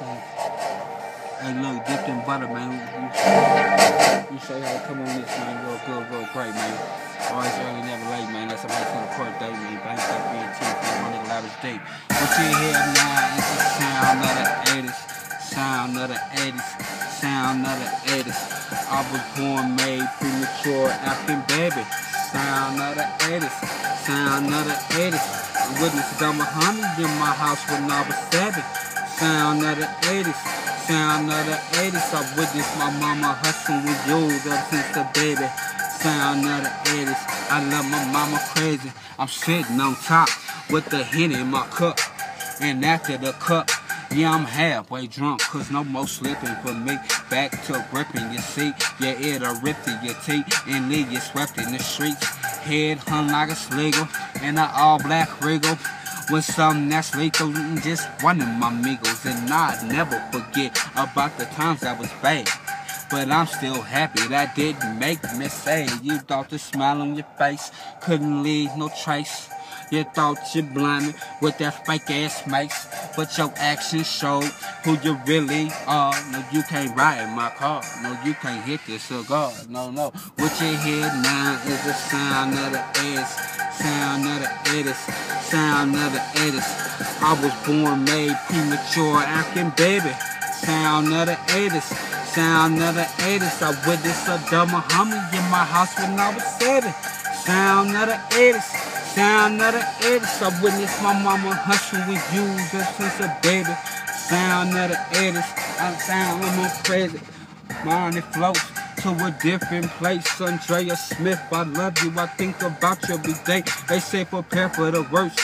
Hey, look, dipped in butter, man. You show you how to come on this, man. Real great, man. Always early, never late, man. That's somebody for the court date, man. Bank up being cheap, man. On the lavish date. What you hear now is the sound of the 80s. Sound of the 80s. Sound of the 80s. I was born, made, premature, African baby. Sound of the 80s. Sound of the 80s. I witnessed Dumb Muhammad in my house when I was 7. Sound of the 80s. Sound of the 80s, I witnessed my mama hustling with dudes up since the baby. Sound of the 80s, I love my mama crazy. I'm sitting on top with the Henny in my cup. And after the cup, yeah, I'm halfway drunk, cause no more slipping for me. Back to gripping your seat, yeah, it'll rip through your teeth and leave you swept in the streets. Head hung like a sleagle in an all-black regal. With something that's lethal and just one of my amigos. And I'd never forget about the times that was bad. But I'm still happy that didn't make me sad. You thought the smile on your face couldn't leave no trace. You thought you blinded with that fake ass mace. But your actions showed who you really are. No, you can't ride in my car. No, you can't hit this cigar. No. What you hear now is the sound of the 80s. Sound of the 80s. Sound of the 80s. I was born, made, premature, African baby. Sound of the 80s. Sound of the 80s. I witnessed a Dumb Muhammad in my house when I was 7. Sound of the 80s. Sound of the 80s. I witnessed my mama hustling with you just since a baby. Sound of the 80s. I'm sound, I'm crazy. Mind it floats to a different place. Andrea Smith, I love you. I think about you every day. They say prepare for the worst,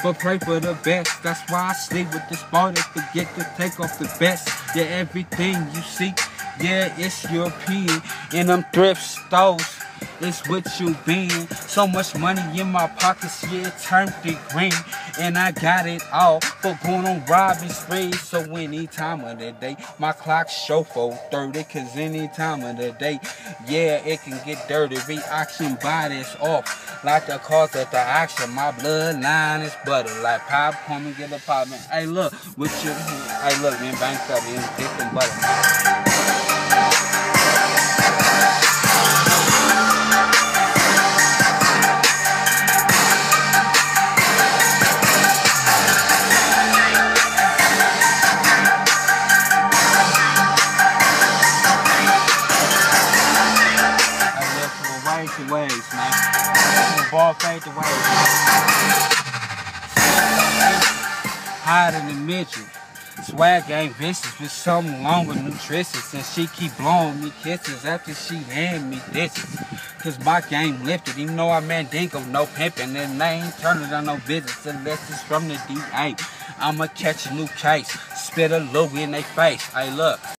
but pray for the best. That's why I sleep with this boy. They forget to take off the best. Yeah, everything you see, yeah, it's European. In them thrift stores, it's what you been. So much money in my pockets, yeah, it turned to green. And I got it all for going on robbing sprees. So any time of the day, my clock show 4:30. Cause any time of the day, yeah, it can get dirty. Reaction bodies off like the cars at the auction. My bloodline is butter like popcorn and get a pop, man. Hey, look, what you, hey, look, man, banked up in dick and butter, man. Ways, man. The ball fade the ways. Higher than the midget. Swag ain't vicious with something long with nutritious. And she keep blowing me kisses after she hand me dishes. Cause my game lifted, even though I mandingo, no pimping. And they ain't turning on no business unless it's from the DA. I'ma catch a new case, spit a logo in their face. Hey, look.